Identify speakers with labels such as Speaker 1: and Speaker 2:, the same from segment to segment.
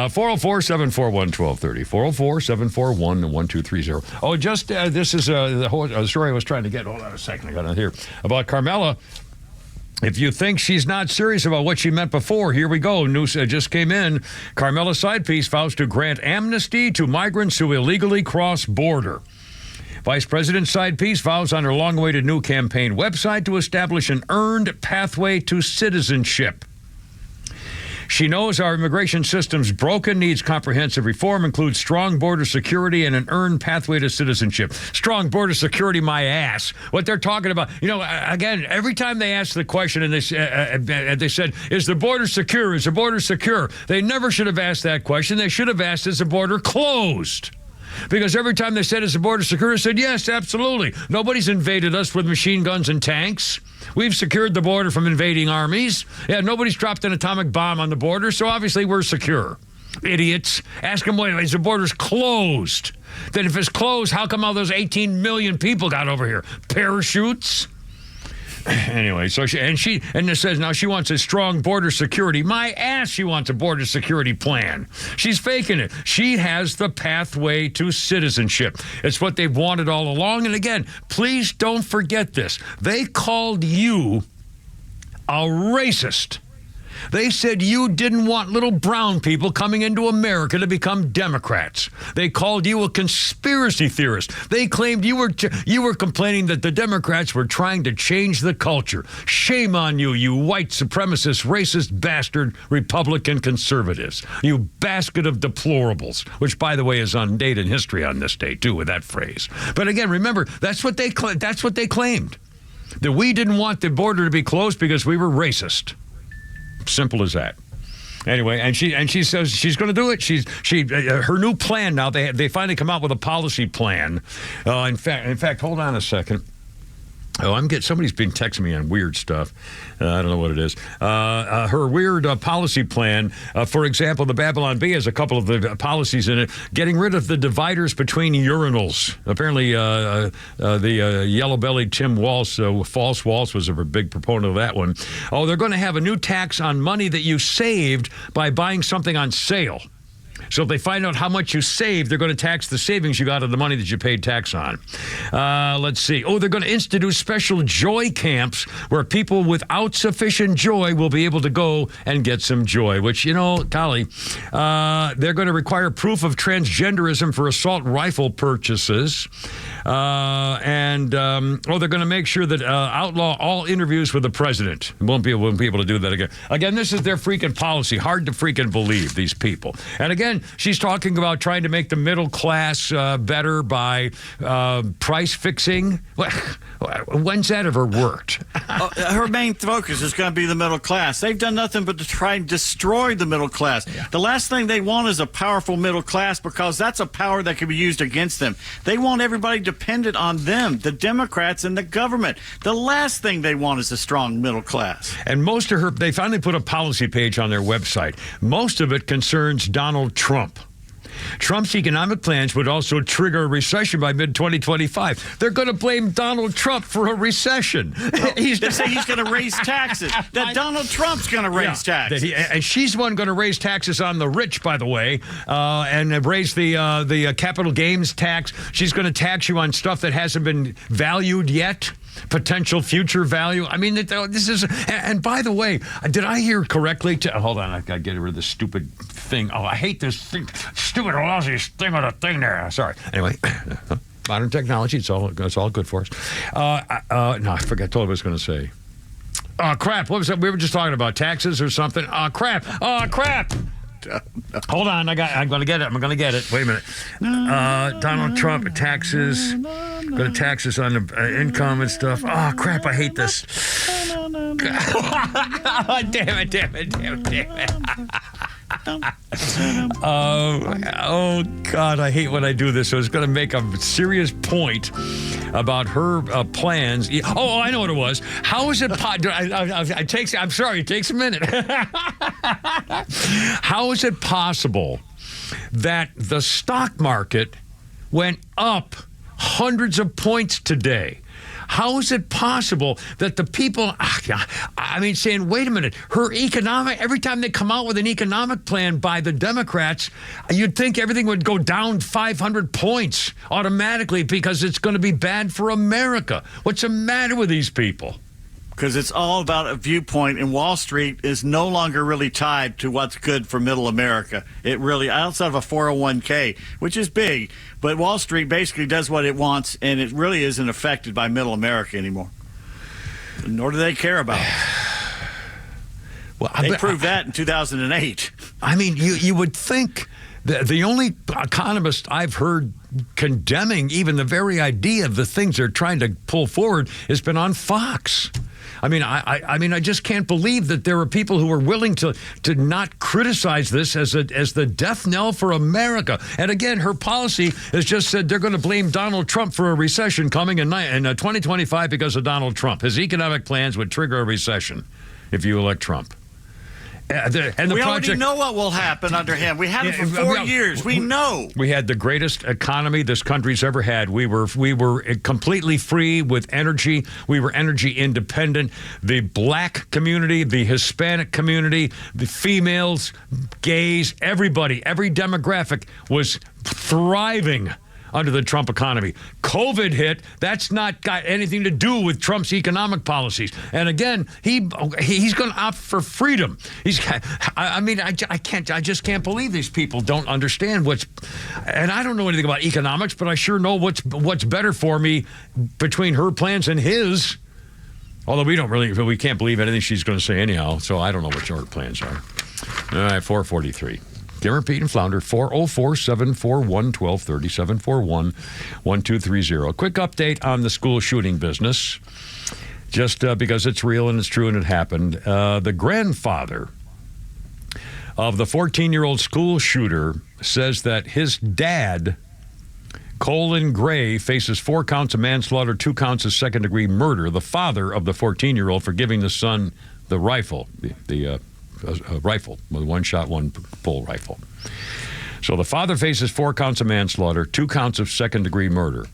Speaker 1: 404-741-1230. 404-741-1230. Oh, just this is the whole story I was trying to get. Hold on a second. I got it here. About Kamala. If you think she's not serious about what she meant before, here we go. News just came in. Kamala side piece vows to grant amnesty to migrants who illegally cross border. Vice President side piece vows on her long-awaited new campaign website to establish an earned pathway to citizenship. She knows our immigration system's broken, needs comprehensive reform, includes strong border security and an earned pathway to citizenship. Strong border security, my ass. What they're talking about, again, every time they ask the question and they said, is the border secure? Is the border secure? They never should have asked that question. They should have asked, is the border closed? Because every time they said, is the border secure? I said, yes, absolutely. Nobody's invaded us with machine guns and tanks. We've secured the border from invading armies. Yeah, nobody's dropped an atomic bomb on the border, so obviously we're secure. Idiots. Ask them, wait, is the border's closed? Then if it's closed, how come all those 18 million people got over here? Parachutes? Anyway, so it says now she wants a strong border security. My ass, she wants a border security plan. She's faking it. She has the pathway to citizenship. It's what they've wanted all along. And again, please don't forget this. They called you a racist. They said you didn't want little brown people coming into America to become Democrats. They called you a conspiracy theorist. They claimed you were complaining that the Democrats were trying to change the culture. Shame on you, you white supremacist, racist bastard Republican conservatives. You basket of deplorables, which, by the way, is on date in history on this day, too, with that phrase. But again, remember, that's what they claimed, that we didn't want the border to be closed because we were racist. Simple as that. Anyway, and she says she's going to do it. Her new plan now. They finally come out with a policy plan. In fact, hold on a second. Oh, somebody's been texting me on weird stuff. I don't know what it is. Her weird policy plan, for example, the Babylon Bee has a couple of the policies in it, getting rid of the dividers between urinals. Apparently, the yellow-bellied Tim Walsh, False Walsh, was a big proponent of that one. Oh, they're going to have a new tax on money that you saved by buying something on sale. So if they find out how much you saved, they're going to tax the savings you got of the money that you paid tax on. Let's see. Oh, they're going to institute special joy camps where people without sufficient joy will be able to go and get some joy, which, golly, they're going to require proof of transgenderism for assault rifle purchases. They're going to make sure that outlaw all interviews with the president. Won't be able to do that again. Again, this is their freaking policy. Hard to freaking believe, these people. And again, she's talking about trying to make the middle class better by price fixing. When's that ever worked?
Speaker 2: Her main focus is going to be the middle class. They've done nothing but to try and destroy the middle class. Yeah. The last thing they want is a powerful middle class, because that's a power that can be used against them. They want everybody dependent on them, the Democrats and the government. The last thing they want is a strong middle class.
Speaker 1: And most of they finally put a policy page on their website. Most of it concerns Donald Trump. Trump's economic plans would also trigger a recession by mid-2025. They're going to blame Donald Trump for a recession.
Speaker 2: They say he's going to raise taxes. That Donald Trump's going to raise taxes.
Speaker 1: And she's the one going to raise taxes on the rich, by the way, and raise the capital gains tax. She's going to tax you on stuff that hasn't been valued yet. Potential future value. I mean, this is... And by the way, did I hear correctly? Hold on, I got to get rid of this stupid thing. Oh, I hate this thing. Stupid, lousy thing with a thing there. Sorry. Anyway, modern technology, it's all good for us. No, I forgot. I told you what I was going to say. Oh, crap. What was that? We were just talking about taxes or something. Oh, crap. Hold on, I'm going to get it. Wait a minute. Donald Trump taxes, going to taxes on the income and stuff. Oh, crap, I hate this. Damn it. Oh, God, I hate when I do this. So it's going to make a serious point about her plans. Oh, I know what it was. How is it I'm sorry, it takes a minute. How is it possible that the stock market went up hundreds of points today? How is it possible that the people, saying, wait a minute, every time they come out with an economic plan by the Democrats, you'd think everything would go down 500 points automatically because it's going to be bad for America. What's the matter with these people?
Speaker 2: Because it's all about a viewpoint, and Wall Street is no longer really tied to what's good for middle America. It really, outside of a 401k, which is big, but Wall Street basically does what it wants, and it really isn't affected by middle America anymore. Nor do they care about it. Well, they proved that in 2008.
Speaker 1: I mean, you would think the only economist I've heard condemning even the very idea of the things they're trying to pull forward has been on Fox. I mean, I just can't believe that there are people who are willing to not criticize this as the death knell for America. And again, her policy has just said they're going to blame Donald Trump for a recession coming in 2025 because of Donald Trump. His economic plans would trigger a recession if you elect Trump.
Speaker 2: We already know what will happen under him. We had it for 4 years. We know.
Speaker 1: We had the greatest economy this country's ever had. We were completely free with energy. We were energy independent. The black community, the Hispanic community, the females, gays, everybody, every demographic was thriving under the Trump economy. COVID hit. That's not got anything to do with Trump's economic policies. And again, he's going to opt for freedom. I just can't believe these people don't understand and I don't know anything about economics, but I sure know what's better for me between her plans and his. Although we can't believe anything she's going to say anyhow. So I don't know what her plans are. All right, 443. Garen, Pete, and Flounder, 404-741-1230, 741-1230. Quick update on the school shooting business, just because it's real and it's true and it happened. The grandfather of the 14-year-old school shooter says that his dad, Colin Gray, faces 4 counts of manslaughter, 2 counts of second-degree murder. The father of the 14-year-old for giving the son the rifle, a rifle with one shot, one full rifle. So the father faces 4 counts of manslaughter, 2 counts of second-degree murder.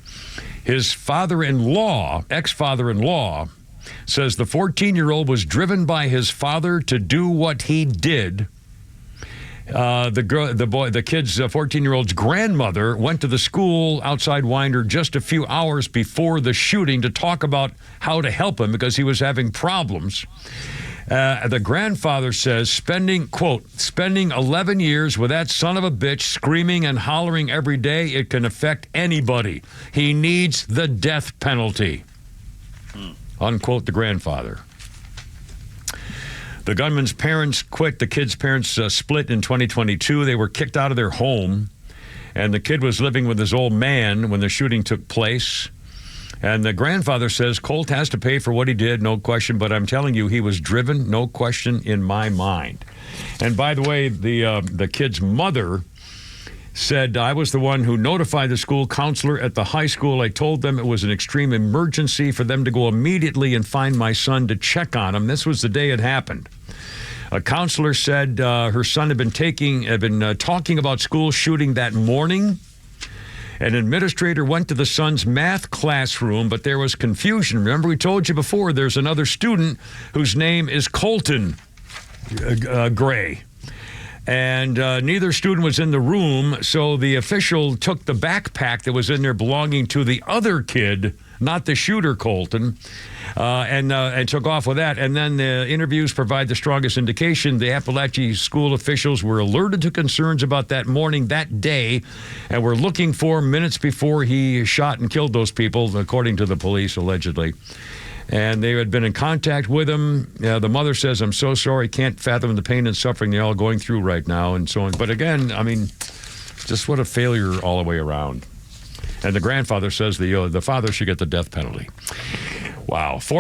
Speaker 1: His father-in-law, ex-father-in-law, says the 14-year-old was driven by his father to do what he did. The kid's 14-year-old's grandmother went to the school outside Winder just a few hours before the shooting to talk about how to help him because he was having problems. The grandfather says spending 11 years with that son of a bitch screaming and hollering every day, it can affect anybody. He needs the death penalty. Unquote, the grandfather. The gunman's parents quit. The kid's parents split in 2022. They were kicked out of their home, and the kid was living with his old man when the shooting took place. And the grandfather says Colt has to pay for what he did, no question, but I'm telling you, he was driven, no question in my mind. And by the way, the kid's mother said, I was the one who notified the school counselor at the high school. I told them it was an extreme emergency for them to go immediately and find my son to check on him. This was the day it happened. A counselor said her son had been talking about school shooting that morning. An administrator went to the son's math classroom, but there was confusion. Remember, we told you before, there's another student whose name is Colton Gray. And neither student was in the room, so the official took the backpack that was in there belonging to the other kid, not the shooter, Colton, and took off with that. And then the interviews provide the strongest indication. The Appalachia school officials were alerted to concerns about that morning, that day, and were looking for minutes before he shot and killed those people, according to the police, allegedly. And they had been in contact with him. The mother says, I'm so sorry, can't fathom the pain and suffering they're all going through right now, and so on. But again, I mean, just what a failure all the way around. And the grandfather says the father should get the death penalty. Wow.